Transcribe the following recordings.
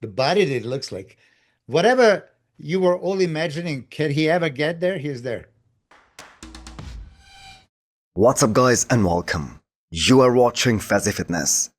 the body that it looks like. Whatever you were all imagining, can he ever get there? He's there. What's up guys and welcome. You are watching Fazi Fitness.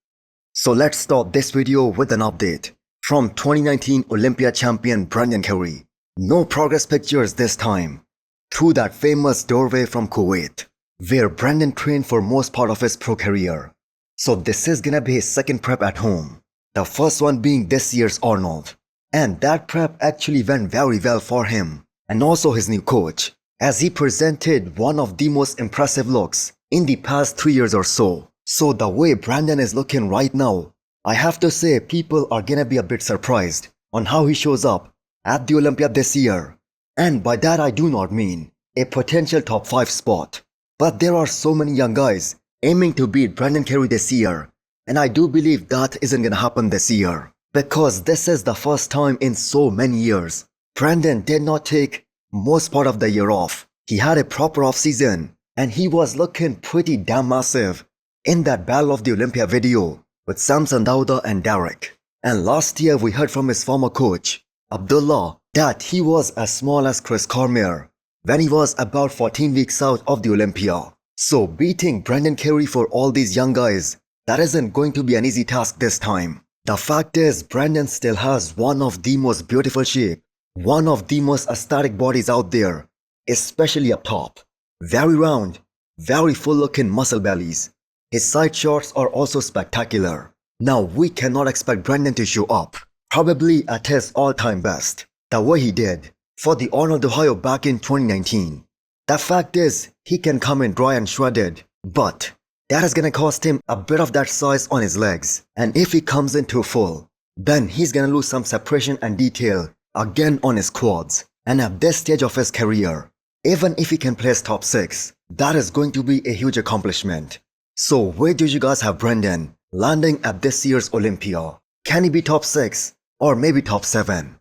So let's start this video with an update from 2019 Olympia champion Regan Curry. No progress pictures this time. Through that famous doorway from Kuwait, where Brandon trained for most part of his pro career. So this is gonna be his second prep at home. The first one being this year's Arnold. And that prep actually went very well for him. And also his new coach, as he presented one of the most impressive looks in the past 3 years or so. So the way Brandon is looking right now, I have to say people are gonna be a bit surprised on how he shows up at the Olympia this year. And by that I do not mean a potential top 5 spot. But there are so many young guys aiming to beat Brandon Curry this year. And I do believe that isn't gonna happen this year. Because this is the first time in so many years Brandon did not take most part of the year off. He had a proper off season and he was looking pretty damn massive in that Battle of the Olympia video with Samson Dauda and Derek. And last year we heard from his former coach, Abdullah, that he was as small as Chris Cormier when he was about 14 weeks out of the Olympia. So beating Brandon Curry for all these young guys, that isn't going to be an easy task this time. The fact is, Brandon still has one of the most beautiful shape, one of the most aesthetic bodies out there, especially up top. Very round, very full looking muscle bellies. His side shots are also spectacular. Now we cannot expect Brandon to show up, probably at his all-time best, the way he did for the Arnold Ohio back in 2019. The fact is, he can come in dry and shredded, but that is gonna cost him a bit of that size on his legs. And if he comes in too full, then he's gonna lose some separation and detail again on his quads. And at this stage of his career, even if he can place top 6, that is going to be a huge accomplishment. So where do you guys have Brandon landing at this year's Olympia? Can he be top 6 or maybe top 7?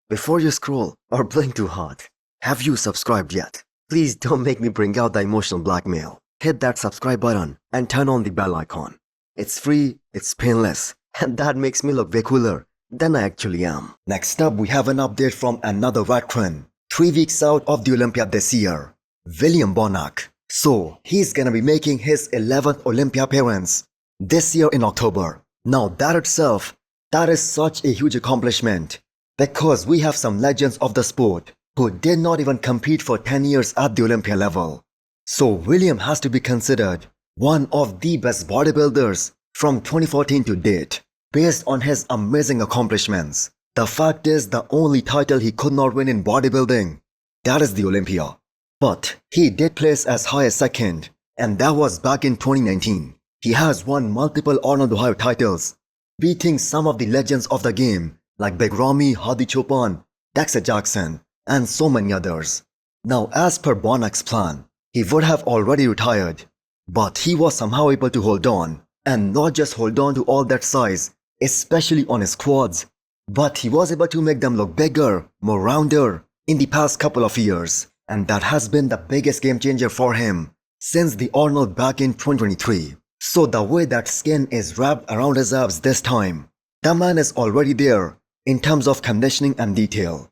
Before you scroll or blink too hard, have you subscribed yet? Please don't make me bring out the emotional blackmail. Hit that subscribe button and turn on the bell icon. It's free, it's painless, and that makes me look way cooler than I actually am. Next up, we have an update from another veteran, 3 weeks out of the Olympia this year, William Bonac. So, he's gonna be making his 11th Olympia appearance this year in October. Now that itself, that is such a huge accomplishment, because we have some legends of the sport who did not even compete for 10 years at the Olympia level. So William has to be considered one of the best bodybuilders from 2014 to date, based on his amazing accomplishments. The fact is, the only title he could not win in bodybuilding, that is the Olympia. But he did place as high as second, and that was back in 2019. He has won multiple Arnold Ohio titles, beating some of the legends of the game like Big Ramy, Hadi Choopan, Dexter Jackson, and so many others. Now as per Bonac's plan, he would have already retired, but he was somehow able to hold on, and not just hold on to all that size, especially on his quads, but he was able to make them look bigger, more rounder in the past couple of years, and that has been the biggest game changer for him since the Arnold back in 2023. So the way that skin is wrapped around his abs this time, the man is already there in terms of conditioning and detail.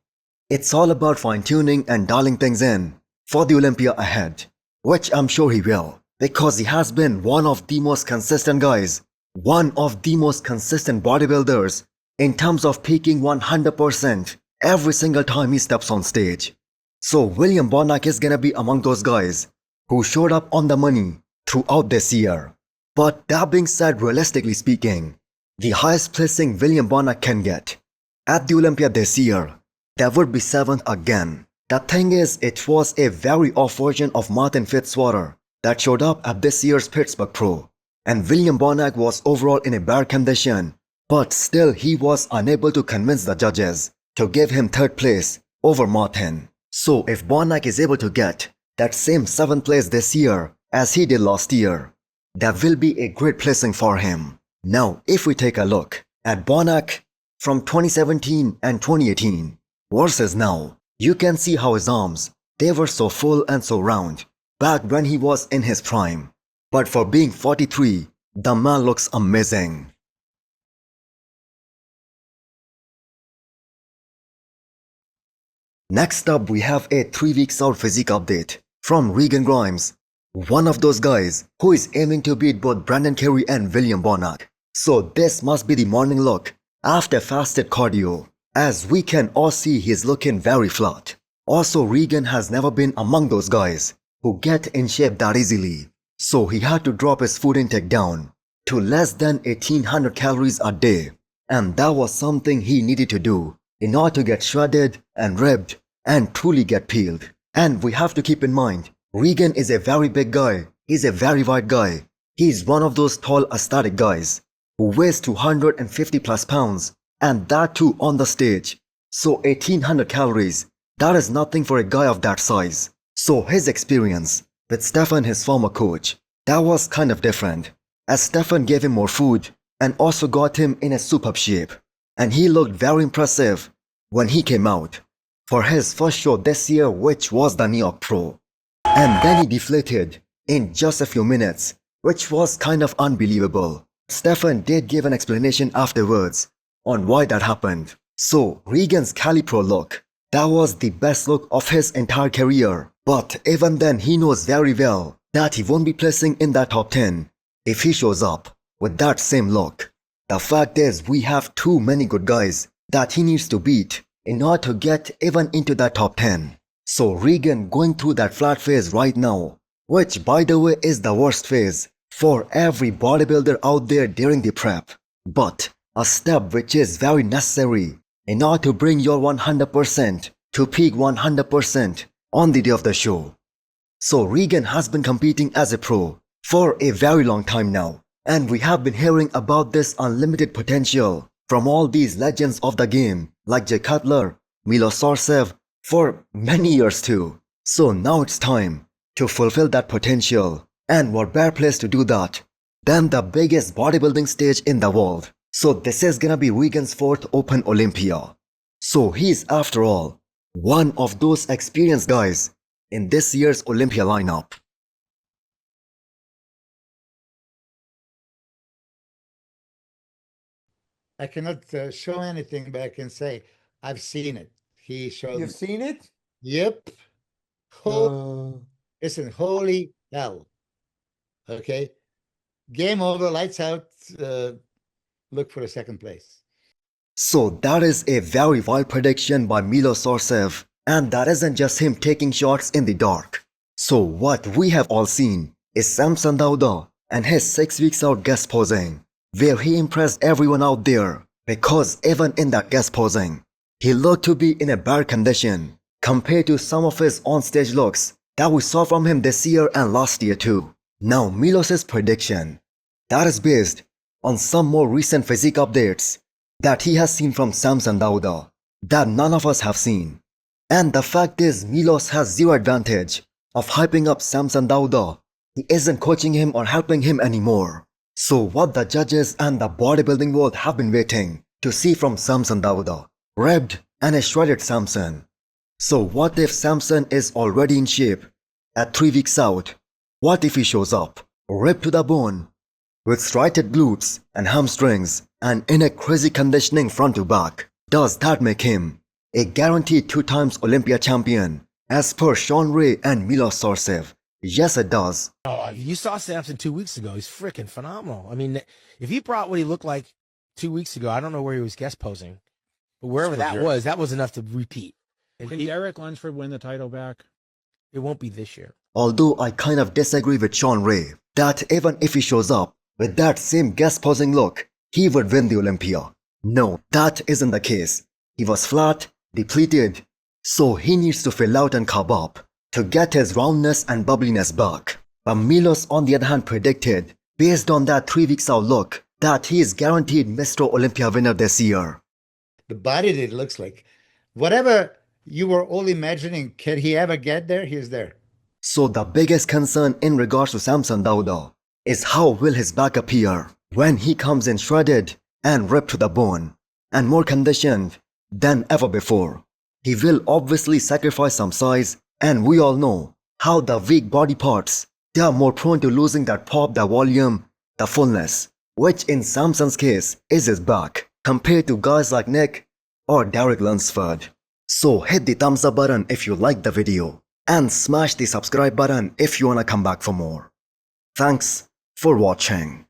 It's all about fine-tuning and dialing things in for the Olympia ahead, which I'm sure he will, because he has been one of the most consistent guys, one of the most consistent bodybuilders in terms of peaking 100% every single time he steps on stage. So William Bonac is gonna be among those guys who showed up on the money throughout this year. But that being said, realistically speaking, the highest placing William Bonac can get at the Olympia this year, that would be 7th again. The thing is, it was a very off version of Martin Fitzwater that showed up at this year's Pittsburgh Pro. And William Bonac was overall in a bad condition, but still he was unable to convince the judges to give him 3rd place over Martin. So if Bonac is able to get that same 7th place this year as he did last year, that will be a great placing for him. Now if we take a look at Bonac from 2017 and 2018 versus now, you can see how his arms, they were so full and so round back when he was in his prime. But for being 43, the man looks amazing. Next up, we have a 3 weeks out physique update from Regan Grimes, one of those guys who is aiming to beat both Brandon Curry and William Bonac. So this must be the morning look after fasted cardio. As we can all see, he's looking very flat. Also, Regan has never been among those guys who get in shape that easily. So he had to drop his food intake down to less than 1800 calories a day. And that was something he needed to do in order to get shredded and ribbed and truly get peeled. And we have to keep in mind, Regan is a very big guy. He's a very wide guy. He's one of those tall aesthetic guys who weighs 250 plus pounds, and that too on the stage. So 1800 calories, that is nothing for a guy of that size. So his experience with Stefan, his former coach, that was kind of different, as Stefan gave him more food and also got him in a superb shape. And he looked very impressive when he came out for his first show this year, which was the New York Pro. And then he deflated in just a few minutes, which was kind of unbelievable. Stefan did give an explanation afterwards on why that happened. So Regan's Cali Pro look, that was the best look of his entire career. But even then, he knows very well that he won't be placing in that top 10 if he shows up with that same look. The fact is, we have too many good guys that he needs to beat in order to get even into that top 10. So Regan going through that flat phase right now, which by the way is the worst phase for every bodybuilder out there during the prep, but a step which is very necessary in order to bring your 100% to peak 100% on the day of the show. So Regan has been competing as a pro for a very long time now, and we have been hearing about this unlimited potential from all these legends of the game like Jay Cutler, Milo for many years too. So now it's time to fulfill that potential, and what better place to do that than the biggest bodybuilding stage in the world. So this is gonna be Regan's 4th Open Olympia. So he's after all one of those experienced guys in this year's Olympia lineup. I cannot show anything, but I can say I've seen it. He showed You've me. seen it? Yep. Listen, holy hell. Okay. Game over, lights out. Look for a second place. So that is a very wild prediction by Milo, and that isn't just him taking shots in the dark. So what we have all seen is Samson Dauda and his 6 weeks out guest posing, where he impressed everyone out there, because even in that guest posing, he looked to be in a bad condition compared to some of his on-stage looks that we saw from him this year and last year too. Now Milos' prediction, that is based on some more recent physique updates that he has seen from Samson Dauda that none of us have seen. And the fact is, Milos has zero advantage of hyping up Samson Dauda. He isn't coaching him or helping him anymore. So what the judges and the bodybuilding world have been waiting to see from Samson Dauda, ribbed and a shredded Samson. So what if Samson is already in shape at 3 weeks out? What if he shows up, ripped to the bone, with striated glutes and hamstrings and in a crazy conditioning front to back? Does that make him a guaranteed 2 times Olympia champion as per Sean Ray and Milos Sarcev? Yes, it does. Oh, you saw Samson 2 weeks ago. He's freaking phenomenal. I mean, if he brought what he looked like 2 weeks ago, I don't know where he was guest posing, but wherever that was enough to repeat. And Can Derek Lunsford win the title back? it won't be this year. Although I kind of disagree with Sean Ray that even if he shows up with that same guest posing look, he would win the Olympia. No, that isn't the case. He was flat, depleted, so he needs to fill out and carb up to get his roundness and bubbliness back. But Milos on the other hand predicted, based on that 3 weeks out look, that he is guaranteed Mr Olympia winner this year. The body that it looks like. Whatever you were all imagining, can he ever get there? He's there. So the biggest concern in regards to Samson Dauda is how will his back appear when he comes in shredded and ripped to the bone and more conditioned than ever before. He will obviously sacrifice some size, and we all know how the weak body parts, they are more prone to losing that pop, the volume, the fullness, which in Samson's case is his back, compared to guys like Nick or Derek Lunsford. So hit the thumbs up button if you like the video and smash the subscribe button if you wanna come back for more. Thanks for watching.